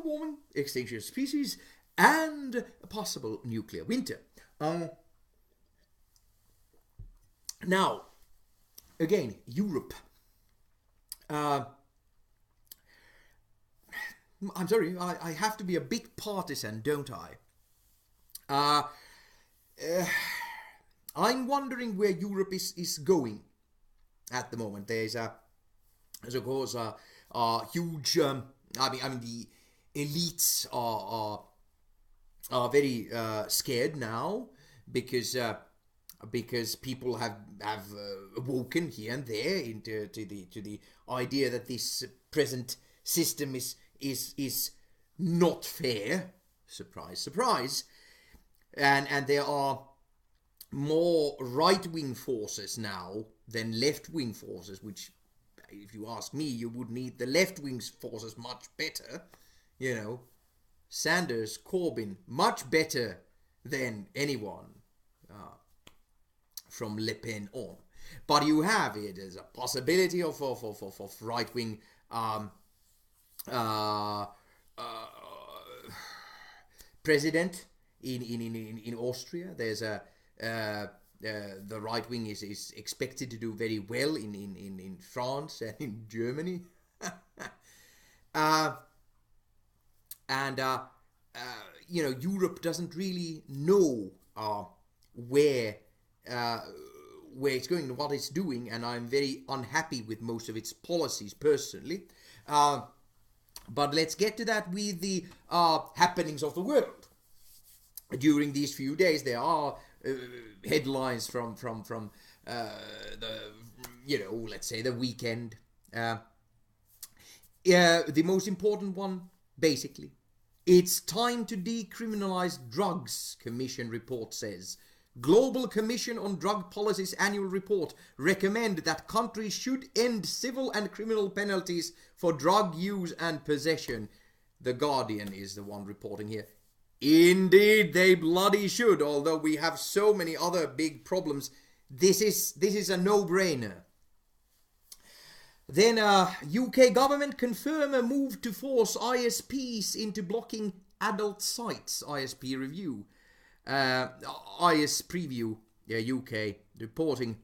warming, extinction of species, and a possible nuclear winter. Now, again, Europe. I'm sorry, I have to be a bit partisan, don't I? I'm wondering where Europe is going at the moment. There's of course a huge. I mean the elites are very scared now because people have awoken here and there into the idea that this present system is not fair. Surprise, surprise. And there are more right-wing forces now than left-wing forces, which, if you ask me, you would need the left-wing forces much better. You know, Sanders, Corbyn, much better than anyone from Le Pen on. But you have it as a possibility of right-wing president in Austria. There's the right wing is expected to do very well in France and in Germany. You know, Europe doesn't really know where it's going and what it's doing, and I'm very unhappy with most of its policies personally. But let's get to that with the happenings of the world. During these few days, there are headlines from the, you know, let's say the weekend. The most important one, basically, it's time to decriminalize drugs, Commission report says. Global Commission on Drug Policy's annual report recommend that countries should end civil and criminal penalties for drug use and possession. The Guardian is the one reporting here. Indeed, they bloody should, although we have so many other big problems. This is a no-brainer. Then UK government confirm a move to force ISPs into blocking adult sites. ISP review. IS preview, UK reporting.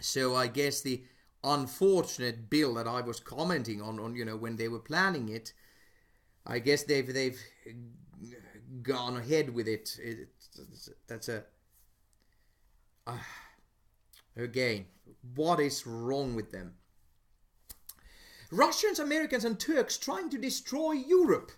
So I guess the unfortunate bill that I was commenting on, you know, when they were planning it, I guess they've gone ahead with it. That's a again, what is wrong with them? Russians, Americans and Turks trying to destroy Europe.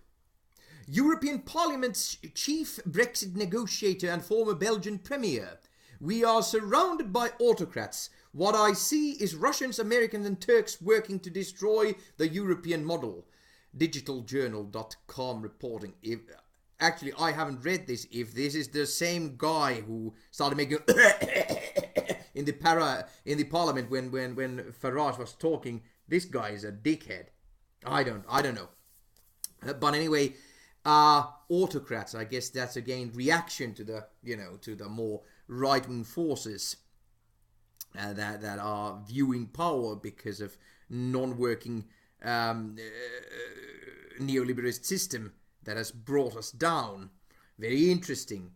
European Parliament's chief Brexit negotiator and former Belgian premier. We are surrounded by autocrats. What I see is Russians, Americans and Turks working to destroy the European model. Digitaljournal.com reporting. Actually, I haven't read this. If this is the same guy who started making in the parliament when Farage was talking, this guy is a dickhead. I don't know. But anyway, autocrats. I guess that's again reaction to the to the more right-wing forces that are viewing power because of non-working neoliberalist system that has brought us down. Very interesting.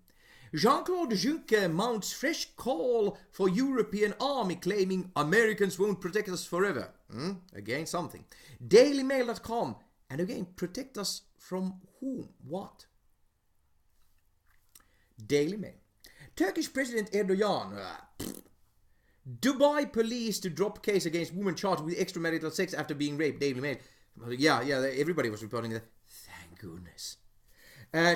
Jean-Claude Juncker mounts fresh call for European army, claiming Americans won't protect us forever. Again, something. DailyMail.com. And again, protect us from whom? What? Daily Mail. Turkish President Erdogan. Dubai police to drop case against woman charged with extramarital sex after being raped. Daily Mail. Yeah, everybody was reporting that. Thank goodness.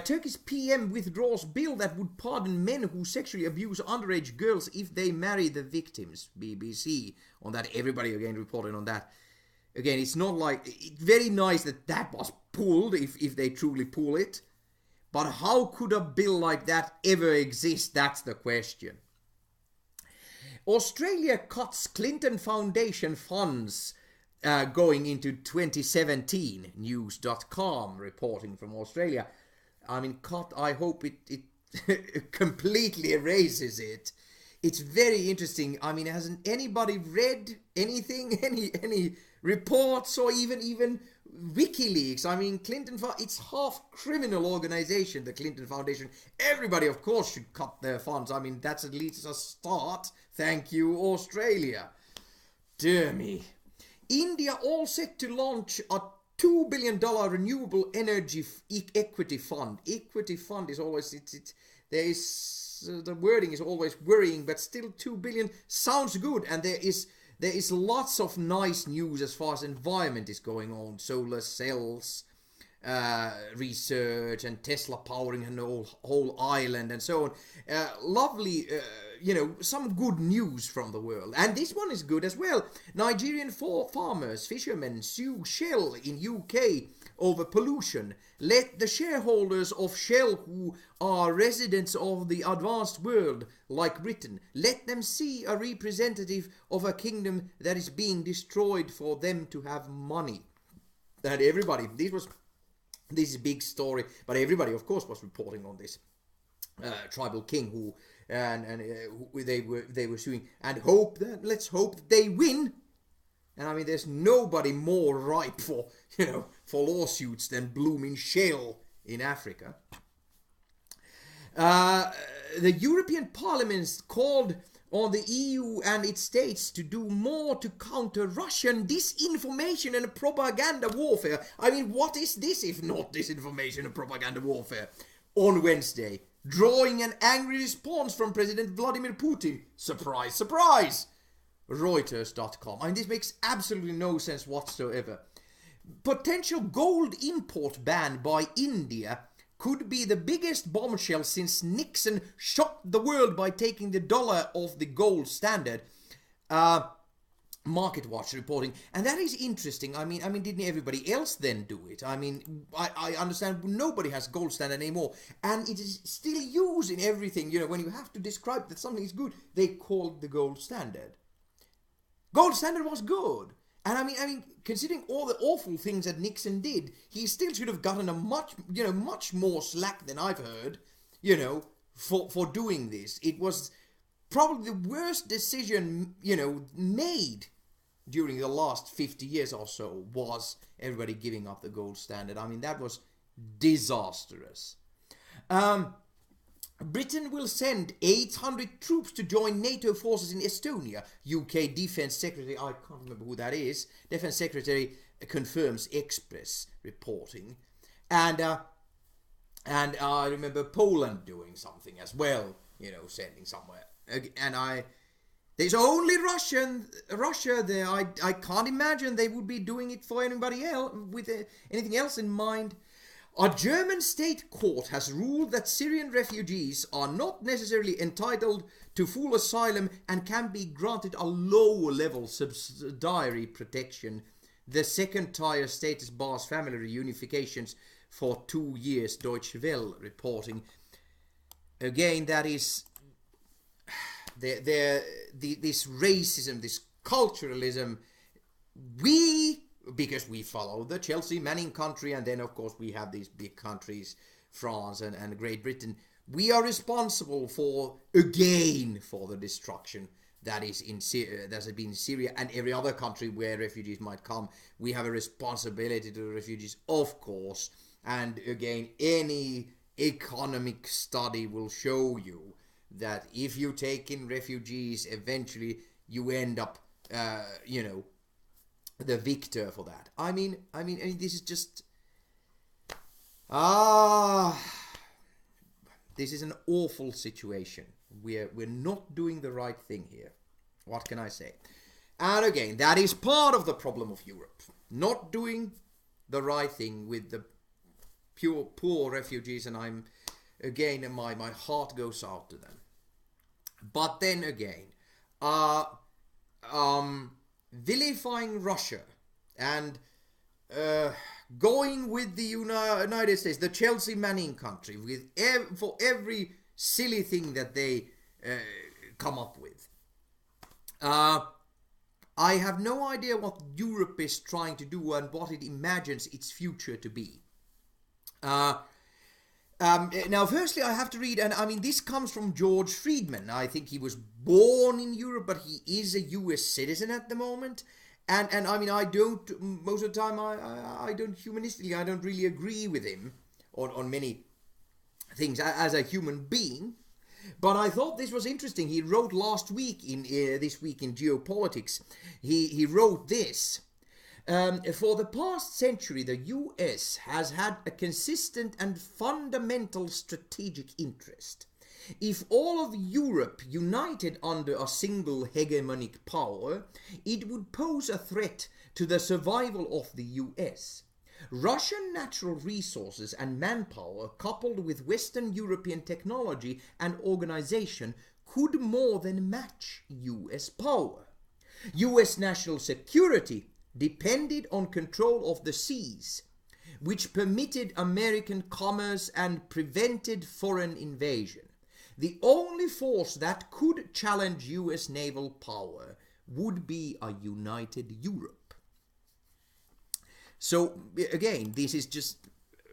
Turkey's PM withdraws bill that would pardon men who sexually abuse underage girls if they marry the victims. BBC on that. Everybody again reporting on that. Again, it's not like... It's very nice that was pulled, if they truly pull it. But how could a bill like that ever exist? That's the question. Australia cuts Clinton Foundation funds going into 2017. News.com reporting from Australia. I mean, cut, I hope it completely erases it. It's very interesting. I mean, hasn't anybody read anything? Any reports or even WikiLeaks. I mean, it's half criminal organization, the Clinton Foundation. Everybody, of course, should cut their funds. I mean, that's at least a start. Thank you, Australia. Dear me. India all set to launch a $2 billion renewable energy equity fund. Equity fund is always, the wording is always worrying, but still 2 billion sounds good. And there is lots of nice news as far as environment is going on. Solar cells, research, and Tesla powering an whole island and so on. Lovely, some good news from the world. And this one is good as well. Nigerian farmers, fishermen sue Shell in UK over pollution. Let the shareholders of Shell, who are residents of the advanced world like Britain, let them see a representative of a kingdom that is being destroyed for them to have money. And everybody, this is a big story, but everybody, of course, was reporting on this tribal king who they were suing, and let's hope that they win. And I mean, there's nobody more ripe for lawsuits than blooming Shell in Africa. The European Parliament called on the EU and its states to do more to counter Russian disinformation and propaganda warfare. I mean, what is this if not disinformation and propaganda warfare? On Wednesday, drawing an angry response from President Vladimir Putin. Surprise, surprise! Reuters.com. I mean, this makes absolutely no sense whatsoever. Potential gold import ban by India could be the biggest bombshell since Nixon shocked the world by taking the dollar off the gold standard. Market Watch reporting, and that is interesting. I mean, didn't everybody else then do it? I mean, I understand nobody has gold standard anymore, and it is still used in everything. When you have to describe that something is good, they call it the gold standard. Gold standard was good. And I mean, considering all the awful things that Nixon did, he still should have gotten a much more slack than I've heard, for doing this. It was probably the worst decision, made during the last 50 years or so, was everybody giving up the gold standard. I mean, that was disastrous. Britain will send 800 troops to join NATO forces in Estonia. UK Defence Secretary, I can't remember who that is, Defence Secretary confirms Express reporting. And I remember Poland doing something as well, sending somewhere. And there's only Russia there. I can't imagine they would be doing it for anybody else, with anything else in mind. A German state court has ruled that Syrian refugees are not necessarily entitled to full asylum and can be granted a low-level subsidiary protection. The second-tier status bars family reunifications for 2 years, Deutsche Welle reporting. Again, that is this racism, this culturalism. Because we follow the Chelsea Manning country, and then of course we have these big countries, France and Great Britain. We are responsible for the destruction that is in Syria, that has been in Syria and every other country where refugees might come. We have a responsibility to the refugees, of course. And again, any economic study will show you that if you take in refugees, eventually you end up, the victor for that. I mean, this is just this is an awful situation. We're not doing the right thing here. What can I say? And again, that is part of the problem of Europe, not doing the right thing with the poor refugees. And I'm again, my heart goes out to them. But then again, vilifying Russia and going with the United States, the Chelsea Manning country, for every silly thing that they come up with. I have no idea what Europe is trying to do and what it imagines its future to be. Now, firstly, I have to read, and I mean, this comes from George Friedman. I think he was born in Europe, but he is a US citizen at the moment. and I mean, I don't, most of the time, I don't, humanistically, I don't really agree with him on many things as a human being. But I thought this was interesting. He wrote last week in this week in Geopolitics. He wrote this. For the past century, the US has had a consistent and fundamental strategic interest. If all of Europe united under a single hegemonic power, it would pose a threat to the survival of the US. Russian natural resources and manpower, coupled with Western European technology and organization, could more than match US power. US national security depended on control of the seas, which permitted American commerce and prevented foreign invasion. The only force that could challenge US naval power would be a united Europe. So again, this is just,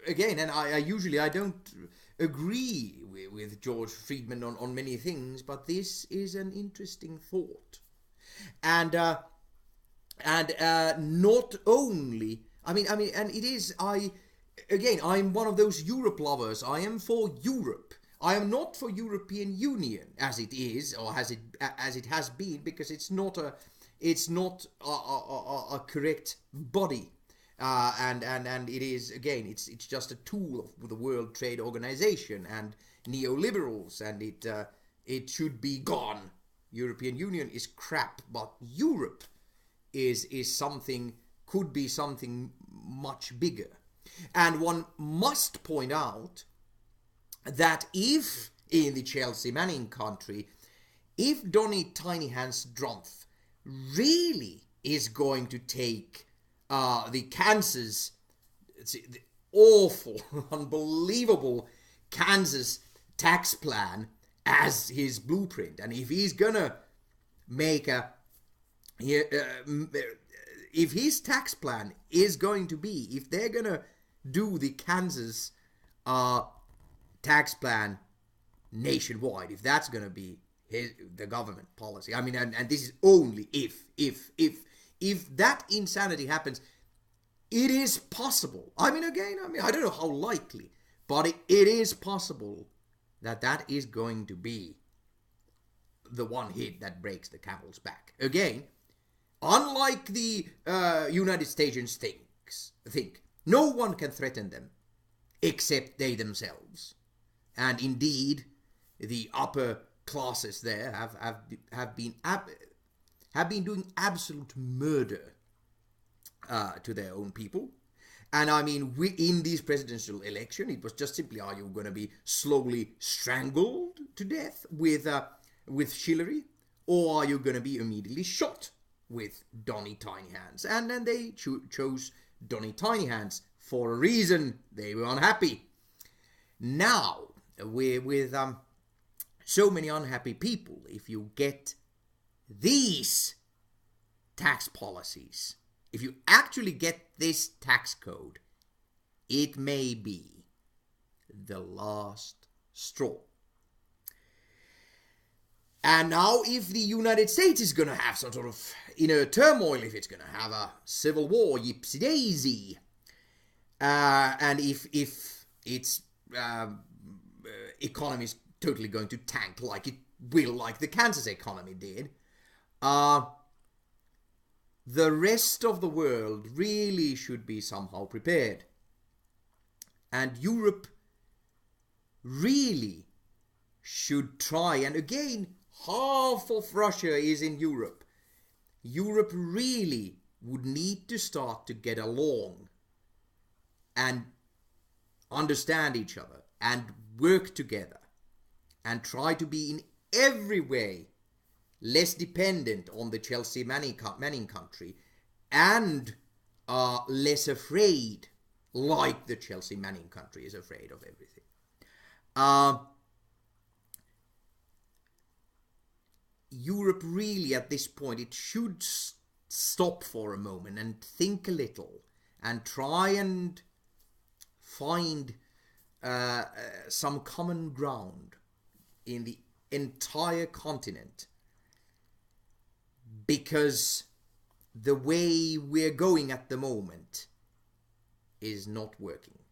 again, and I usually I don't agree with George Friedman on many things, but this is an interesting thought. And not only, and it is, I'm one of those Europe lovers. I am for Europe. I am not for European Union as it is, or as it has been, because it's not a correct body, and it is, again, it's just a tool of the World Trade Organization and neoliberals, and it should be gone. European Union is crap, but Europe is something, could be something much bigger. And one must point out that if in the Chelsea Manning country, if Donny Tiny Hands Drumpf really is going to take the Kansas, the awful, unbelievable Kansas tax plan as his blueprint, and if he's gonna make if his tax plan is going to be, if they're gonna do the Kansas tax plan nationwide, if that's going to be the government policy, and this is only if that insanity happens, it is possible. I don't know how likely, but it is possible that is going to be the one hit that breaks the camel's back. Again, unlike the United States think, no one can threaten them except they themselves. And indeed, the upper classes there have been doing absolute murder to their own people. And in this presidential election, it was just simply, are you going to be slowly strangled to death with Hillary, or are you going to be immediately shot with Donny Tiny Hands? And then they chose Donny Tiny Hands for a reason. They were unhappy. Now, with so many unhappy people, if you get these tax policies, if you actually get this tax code, it may be the last straw. And now, if the United States is going to have some sort of inner turmoil, if it's going to have a civil war, yipsy daisy, and if its economy is totally going to tank like it will, like the Kansas economy did, the rest of the world really should be somehow prepared. And Europe really should try, and again, half of Russia is in Europe. Europe really would need to start to get along and understand each other and work together and try to be in every way less dependent on the Chelsea Manning country and less afraid, like the Chelsea Manning country is afraid of everything. Europe really, at this point, it should stop for a moment and think a little and try and find some common ground in the entire continent, because the way we're going at the moment is not working.